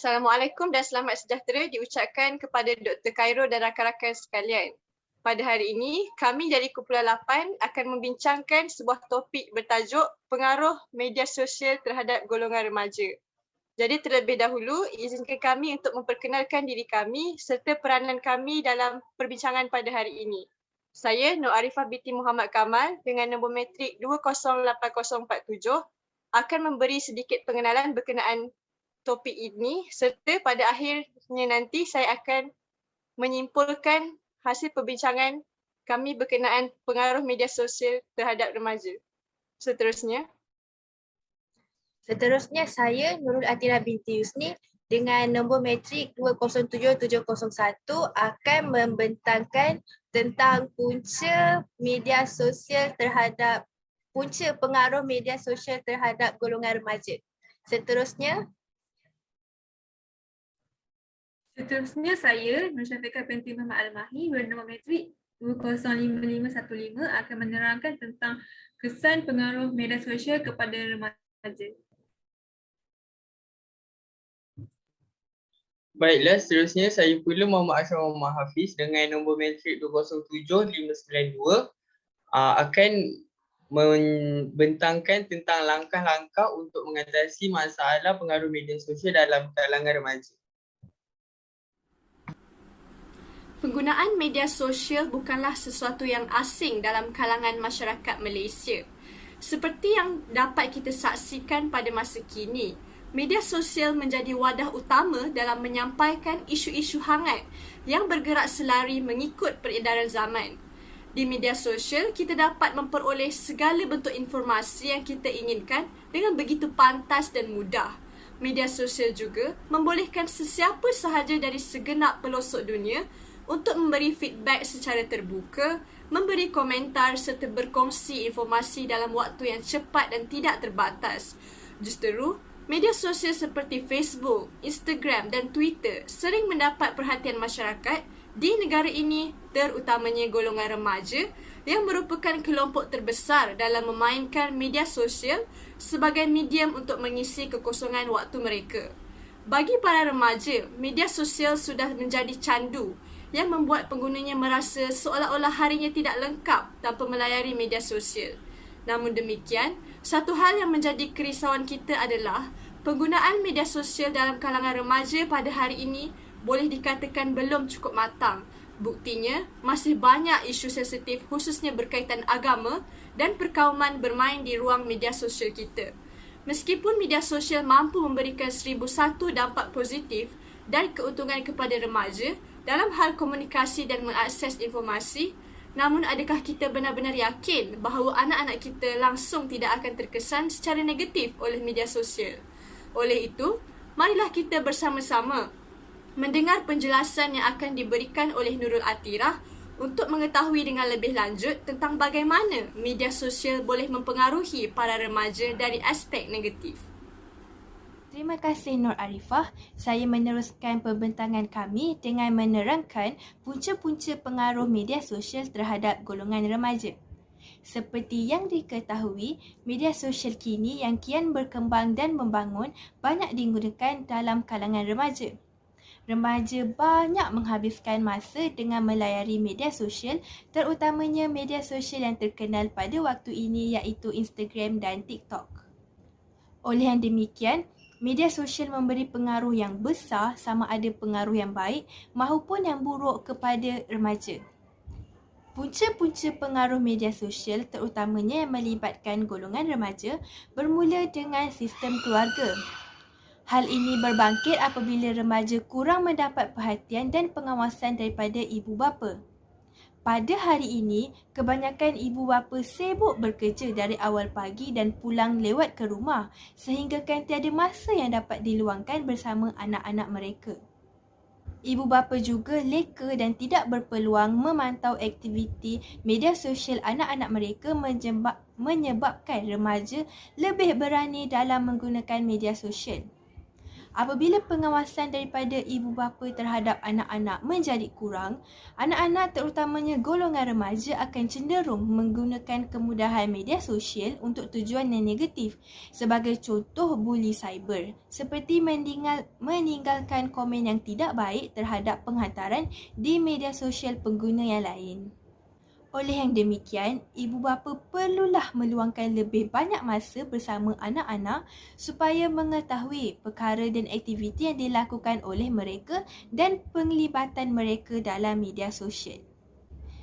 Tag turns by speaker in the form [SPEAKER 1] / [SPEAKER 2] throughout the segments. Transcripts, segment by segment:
[SPEAKER 1] Assalamualaikum dan selamat sejahtera diucapkan kepada Dr. Khairul dan rakan-rakan sekalian. Pada hari ini, kami dari Kumpulan 8 akan membincangkan sebuah topik bertajuk pengaruh media sosial terhadap golongan remaja. Jadi terlebih dahulu, izinkan kami untuk memperkenalkan diri kami serta peranan kami dalam perbincangan pada hari ini. Saya Nur Arifah binti Muhammad Kamal dengan nombor matrik 208047 akan memberi sedikit pengenalan berkenaan topik ini serta pada akhirnya nanti saya akan menyimpulkan hasil perbincangan kami berkenaan pengaruh media sosial terhadap remaja. Seterusnya
[SPEAKER 2] saya Nurul Atira binti Yusni dengan nombor matrik 207701 akan membentangkan tentang punca pengaruh media sosial terhadap golongan remaja. Seterusnya
[SPEAKER 3] saya Nur Syafiqah binti Muhammad Al-Mahi bernombor matrik 205515 akan menerangkan tentang kesan pengaruh media sosial kepada remaja.
[SPEAKER 4] Baiklah, seterusnya saya pula Muhammad Ashraf Muhammad Hafiz dengan nombor matrik 207592 akan membentangkan tentang langkah-langkah untuk mengatasi masalah pengaruh media sosial dalam kalangan remaja.
[SPEAKER 1] penggunaan media sosial bukanlah sesuatu yang asing dalam kalangan masyarakat Malaysia. Seperti yang dapat kita saksikan pada masa kini, media sosial menjadi wadah utama dalam menyampaikan isu-isu hangat yang bergerak selari mengikut peredaran zaman. Di media sosial, kita dapat memperoleh segala bentuk informasi yang kita inginkan dengan begitu pantas dan mudah. Media sosial juga membolehkan sesiapa sahaja dari segenap pelosok dunia untuk memberi feedback secara terbuka, memberi komentar serta berkongsi informasi dalam waktu yang cepat dan tidak terbatas. Justeru, media sosial seperti Facebook, Instagram dan Twitter sering mendapat perhatian masyarakat di negara ini, terutamanya golongan remaja yang merupakan kelompok terbesar dalam memainkan media sosial sebagai medium untuk mengisi kekosongan waktu mereka. Bagi para remaja, media sosial sudah menjadi candu yang membuat penggunanya merasa seolah-olah harinya tidak lengkap tanpa melayari media sosial. Namun demikian, satu hal yang menjadi kerisauan kita adalah penggunaan media sosial dalam kalangan remaja pada hari ini boleh dikatakan belum cukup matang. Buktinya, masih banyak isu sensitif khususnya berkaitan agama dan perkauman bermain di ruang media sosial kita. Meskipun media sosial mampu memberikan 1001 dampak positif dan keuntungan kepada remaja dalam hal komunikasi dan mengakses informasi, namun adakah kita benar-benar yakin bahawa anak-anak kita langsung tidak akan terkesan secara negatif oleh media sosial? Oleh itu, marilah kita bersama-sama mendengar penjelasan yang akan diberikan oleh Nurul Atirah untuk mengetahui dengan lebih lanjut tentang bagaimana media sosial boleh mempengaruhi para remaja dari aspek negatif.
[SPEAKER 2] Terima kasih Nur Arifah. Saya meneruskan pembentangan kami dengan menerangkan punca-punca pengaruh media sosial terhadap golongan remaja. Seperti yang diketahui, media sosial kini yang kian berkembang dan membangun banyak digunakan dalam kalangan remaja. Remaja banyak menghabiskan masa dengan melayari media sosial, terutamanya media sosial yang terkenal pada waktu ini iaitu Instagram dan TikTok. Oleh yang demikian, media sosial memberi pengaruh yang besar sama ada pengaruh yang baik maupun yang buruk kepada remaja. Punca-punca pengaruh media sosial terutamanya yang melibatkan golongan remaja bermula dengan sistem keluarga. Hal ini berbangkit apabila remaja kurang mendapat perhatian dan pengawasan daripada ibu bapa. Pada hari ini, kebanyakan ibu bapa sibuk bekerja dari awal pagi dan pulang lewat ke rumah sehinggakan tiada masa yang dapat diluangkan bersama anak-anak mereka. Ibu bapa juga leka dan tidak berpeluang memantau aktiviti media sosial anak-anak mereka menyebabkan remaja lebih berani dalam menggunakan media sosial. Apabila pengawasan daripada ibu bapa terhadap anak-anak menjadi kurang, anak-anak terutamanya golongan remaja akan cenderung menggunakan kemudahan media sosial untuk tujuan yang negatif. Sebagai contoh, buli cyber seperti meninggalkan komen yang tidak baik terhadap penghantaran di media sosial pengguna yang lain. Oleh yang demikian, ibu bapa perlulah meluangkan lebih banyak masa bersama anak-anak supaya mengetahui perkara dan aktiviti yang dilakukan oleh mereka dan penglibatan mereka dalam media sosial.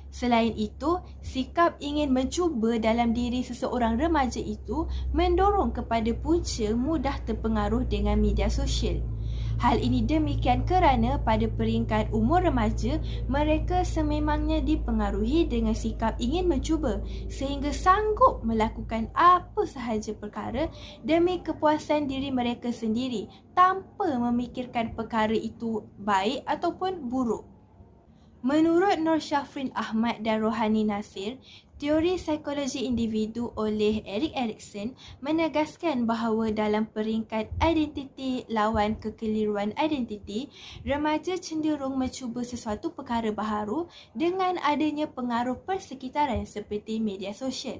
[SPEAKER 2] Selain itu, sikap ingin mencuba dalam diri seseorang remaja itu mendorong kepada punca mudah terpengaruh dengan media sosial. Hal ini demikian kerana pada peringkat umur remaja, mereka sememangnya dipengaruhi dengan sikap ingin mencuba sehingga sanggup melakukan apa sahaja perkara demi kepuasan diri mereka sendiri tanpa memikirkan perkara itu baik ataupun buruk. Menurut Nur Shafrin Ahmad dan Rohani Nasir, teori psikologi individu oleh Erik Erikson menegaskan bahawa dalam peringkat identiti lawan kekeliruan identiti, remaja cenderung mencuba sesuatu perkara baharu dengan adanya pengaruh persekitaran seperti media sosial.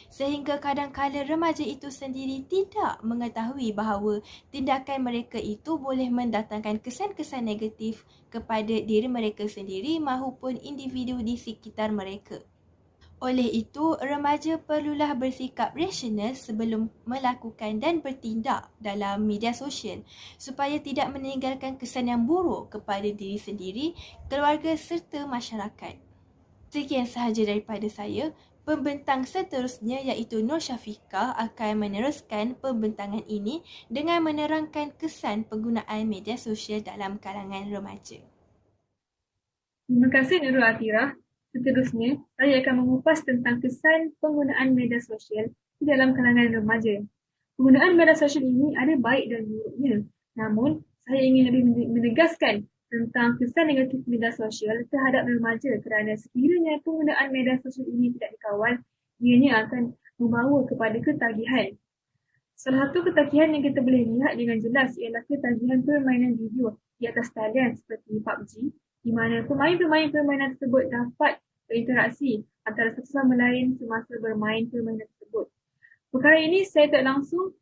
[SPEAKER 2] Sehingga kadang-kadang remaja itu sendiri tidak mengetahui bahawa tindakan mereka itu boleh mendatangkan kesan-kesan negatif kepada diri mereka sendiri maupun individu di sekitar mereka. Oleh itu, remaja perlulah bersikap rasional sebelum melakukan dan bertindak dalam media sosial supaya tidak meninggalkan kesan yang buruk kepada diri sendiri, keluarga serta masyarakat. Sekian sahaja daripada saya. Pembentang seterusnya iaitu Nur Syafiqah akan meneruskan pembentangan ini dengan menerangkan kesan penggunaan media sosial dalam kalangan remaja.
[SPEAKER 3] Terima kasih Nurul Atirah. Seterusnya, saya akan mengupas tentang kesan penggunaan media sosial di dalam kalangan remaja. Penggunaan media sosial ini ada baik dan buruknya. Namun, saya ingin lebih menegaskan tentang kesan negatif media sosial terhadap remaja kerana sekiranya penggunaan media sosial ini tidak dikawal, ianya akan membawa kepada ketagihan. Salah satu ketagihan yang kita boleh lihat dengan jelas ialah ketagihan permainan video di atas talian seperti PUBG, di mana pemain-pemain permainan tersebut dapat berinteraksi antara satu sama lain semasa bermain permainan tersebut. Perkara ini saya tak langsung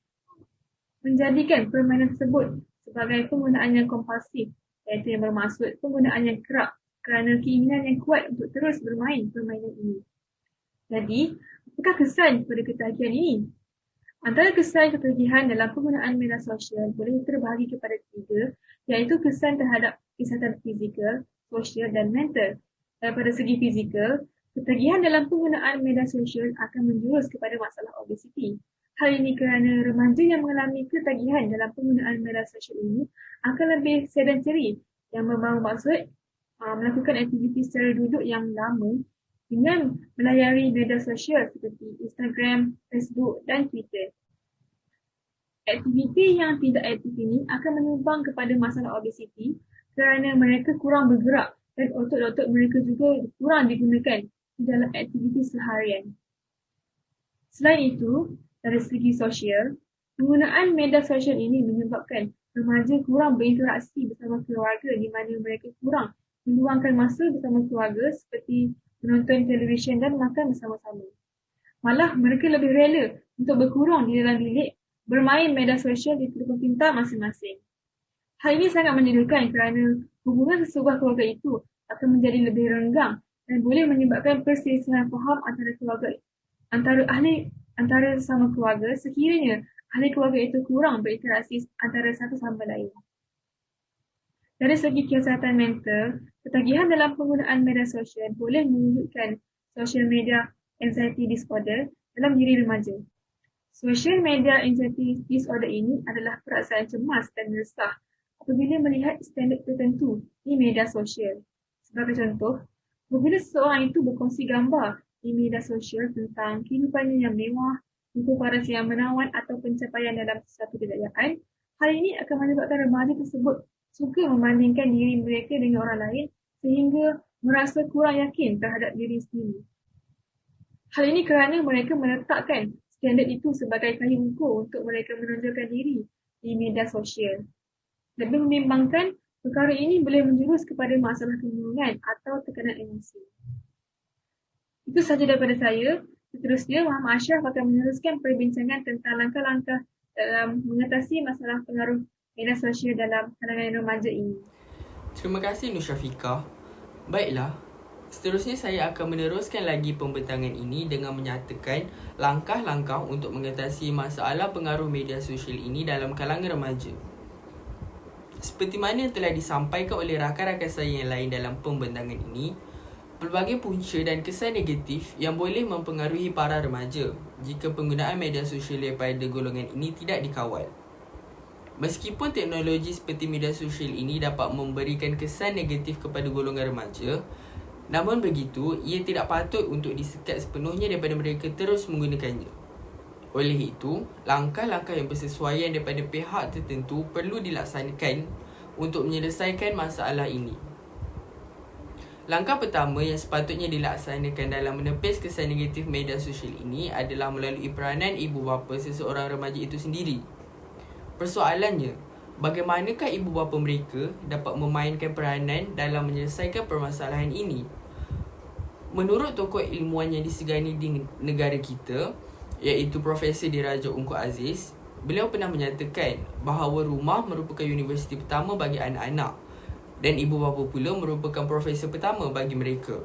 [SPEAKER 3] menjadikan permainan tersebut sebagai penggunaan yang kompulsif, iaitu yang bermaksud penggunaan yang kerap kerana keinginan yang kuat untuk terus bermain permainan ini. Jadi, apakah kesan pada ketagihan ini? Antara kesan ketagihan dalam penggunaan media sosial boleh terbahagi kepada tiga, iaitu kesan terhadap kesihatan fizikal, sosial dan mental. Daripada segi fizikal, ketagihan dalam penggunaan media sosial akan menjurus kepada masalah obesiti. Hal ini kerana remaja yang mengalami ketagihan dalam penggunaan media sosial ini akan lebih sedentary, yang bermaksud melakukan aktiviti secara duduk yang lama dengan melayari media sosial seperti Instagram, Facebook dan Twitter. Aktiviti yang tidak aktif ini akan menyumbang kepada masalah obesiti kerana mereka kurang bergerak dan otot-otot mereka juga kurang digunakan di dalam aktiviti seharian. Selain itu, dari segi sosial, penggunaan media sosial ini menyebabkan remaja kurang berinteraksi bersama keluarga di mana mereka kurang meluangkan masa bersama keluarga seperti menonton televisyen dan makan bersama-sama. Malah mereka lebih rela untuk berkurang di dalam bilik bermain media sosial di telefon pintar masing-masing. Hal ini sangat menyedihkan kerana hubungan sesebuah keluarga itu akan menjadi lebih renggang dan boleh menyebabkan perselisihan faham antara sesama keluarga sekiranya ahli keluarga itu kurang berinteraksi antara satu sama lain. Dari segi kesihatan mental, ketagihan dalam penggunaan media sosial boleh menunjukkan social media anxiety disorder dalam diri remaja. Social media anxiety disorder ini adalah perasaan cemas dan resah apabila melihat standard tertentu di media sosial. Sebagai contoh, apabila seseorang itu berkongsi gambar di media sosial tentang kehidupannya yang mewah, buku paras yang menawan atau pencapaian dalam sesuatu kejayaan, hal ini akan menyebabkan remaja tersebut suka membandingkan diri mereka dengan orang lain sehingga merasa kurang yakin terhadap diri sendiri. Hal ini kerana mereka meletakkan standard itu sebagai kayu ukur untuk mereka menonjolkan diri di media sosial. Lebih membimbangkan, perkara ini boleh menjurus kepada masalah kebingungan atau tekanan emosi. Itu sahaja daripada saya. Seterusnya, Muhammad Ashraf akan meneruskan perbincangan tentang langkah-langkah dalam mengatasi masalah pengaruh media sosial dalam kalangan remaja ini.
[SPEAKER 4] Terima kasih Nur Syafiqah. Baiklah, seterusnya saya akan meneruskan lagi pembentangan ini dengan menyatakan langkah-langkah untuk mengatasi masalah pengaruh media sosial ini dalam kalangan remaja. Seperti mana yang telah disampaikan oleh rakan-rakan saya yang lain dalam pembentangan ini, pelbagai punca dan kesan negatif yang boleh mempengaruhi para remaja jika penggunaan media sosial daripada golongan ini tidak dikawal. Meskipun teknologi seperti media sosial ini dapat memberikan kesan negatif kepada golongan remaja, namun begitu, ia tidak patut untuk disekat sepenuhnya daripada mereka terus menggunakannya. Oleh itu, langkah-langkah yang bersesuaian daripada pihak tertentu perlu dilaksanakan untuk menyelesaikan masalah ini. Langkah pertama yang sepatutnya dilaksanakan dalam menepis kesan negatif media sosial ini adalah melalui peranan ibu bapa seseorang remaja itu sendiri. Persoalannya, bagaimanakah ibu bapa mereka dapat memainkan peranan dalam menyelesaikan permasalahan ini? Menurut tokoh ilmuwan yang disegani di negara kita, iaitu Profesor Diraja Ungku Aziz, beliau pernah menyatakan bahawa rumah merupakan universiti pertama bagi anak-anak dan ibu bapa pula merupakan profesor pertama bagi mereka.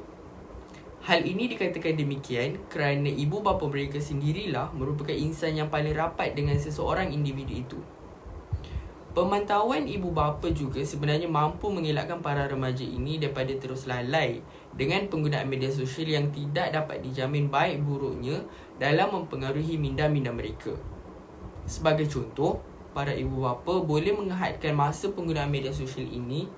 [SPEAKER 4] Hal ini dikatakan demikian kerana ibu bapa mereka sendirilah merupakan insan yang paling rapat dengan seseorang individu itu. Pemantauan ibu bapa juga sebenarnya mampu mengelakkan para remaja ini daripada terus lalai dengan penggunaan media sosial yang tidak dapat dijamin baik buruknya dalam mempengaruhi minda-minda mereka. Sebagai contoh, para ibu bapa boleh menghadkan masa penggunaan media sosial ini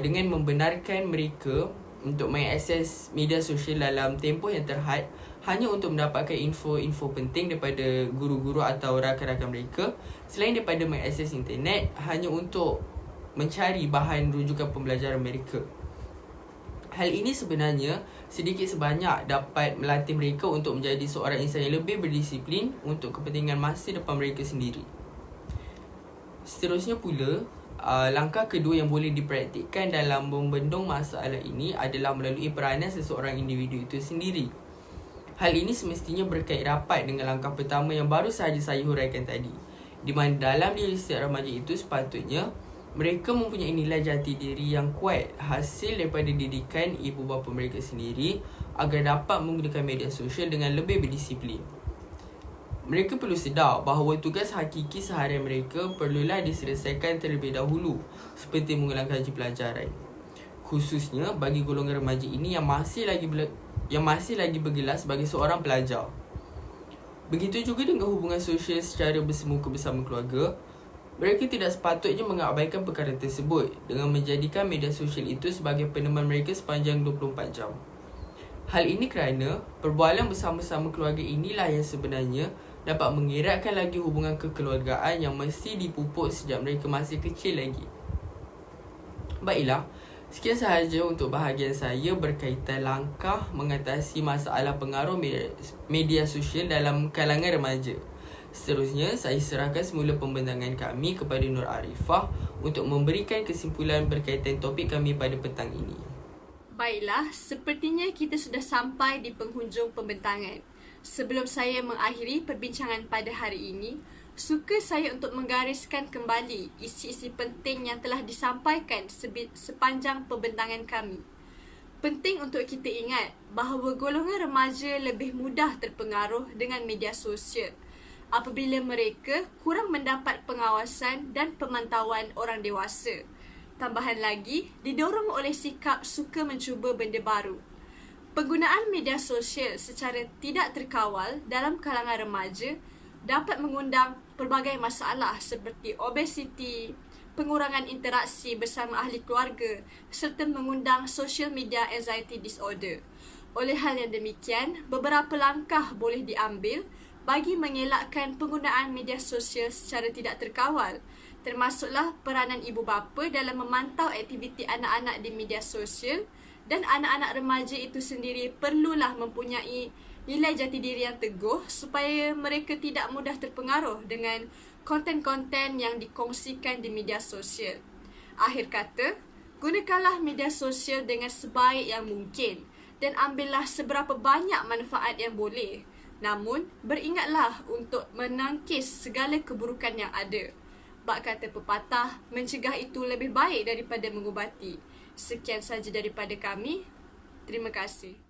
[SPEAKER 4] dengan membenarkan mereka untuk mengakses media sosial dalam tempoh yang terhad hanya untuk mendapatkan info-info penting daripada guru-guru atau rakan-rakan mereka, selain daripada mengakses internet hanya untuk mencari bahan rujukan pembelajaran mereka. Hal ini sebenarnya sedikit sebanyak dapat melatih mereka untuk menjadi seorang insan yang lebih berdisiplin untuk kepentingan masa depan mereka sendiri. Seterusnya pula, langkah kedua yang boleh dipraktikkan dalam membendung masalah ini adalah melalui peranan seseorang individu itu sendiri. Hal ini semestinya berkait rapat dengan langkah pertama yang baru sahaja saya huraikan tadi, di mana dalam diri setiap remaja itu sepatutnya mereka mempunyai nilai jati diri yang kuat hasil daripada didikan ibu bapa mereka sendiri agar dapat menggunakan media sosial dengan lebih berdisiplin. Mereka perlu sedar bahawa tugas hakiki seharian mereka perlulah diselesaikan terlebih dahulu, seperti mengulang kaji pelajaran. Khususnya bagi golongan remaja ini yang masih lagi bergelar sebagai seorang pelajar. Begitu juga dengan hubungan sosial secara bersemuka bersama keluarga. Mereka tidak sepatutnya mengabaikan perkara tersebut dengan menjadikan media sosial itu sebagai peneman mereka sepanjang 24 jam. Hal ini kerana perbualan bersama-sama keluarga inilah yang sebenarnya dapat mengeratkan lagi hubungan kekeluargaan yang mesti dipupuk sejak mereka masih kecil lagi. Baiklah, sekian sahaja untuk bahagian saya berkaitan langkah mengatasi masalah pengaruh media sosial dalam kalangan remaja. Seterusnya, saya serahkan semula pembentangan kami kepada Nur Arifah untuk memberikan kesimpulan berkaitan topik kami pada petang ini.
[SPEAKER 1] Baiklah, sepertinya kita sudah sampai di penghujung pembentangan. Sebelum saya mengakhiri perbincangan pada hari ini, suka saya untuk menggariskan kembali isi-isi penting yang telah disampaikan sepanjang pembentangan kami. Penting untuk kita ingat bahawa golongan remaja lebih mudah terpengaruh dengan media sosial apabila mereka kurang mendapat pengawasan dan pemantauan orang dewasa. Tambahan lagi, didorong oleh sikap suka mencuba benda baru. Penggunaan media sosial secara tidak terkawal dalam kalangan remaja dapat mengundang pelbagai masalah seperti obesiti, pengurangan interaksi bersama ahli keluarga serta mengundang social media anxiety disorder. Oleh hal yang demikian, beberapa langkah boleh diambil bagi mengelakkan penggunaan media sosial secara tidak terkawal, termasuklah peranan ibu bapa dalam memantau aktiviti anak-anak di media sosial, dan anak-anak remaja itu sendiri perlulah mempunyai nilai jati diri yang teguh supaya mereka tidak mudah terpengaruh dengan konten-konten yang dikongsikan di media sosial. Akhir kata, gunakanlah media sosial dengan sebaik yang mungkin dan ambillah seberapa banyak manfaat yang boleh. Namun, beringatlah untuk menangkis segala keburukan yang ada. Bak kata pepatah, mencegah itu lebih baik daripada mengubati. Sekian saja daripada kami. Terima kasih.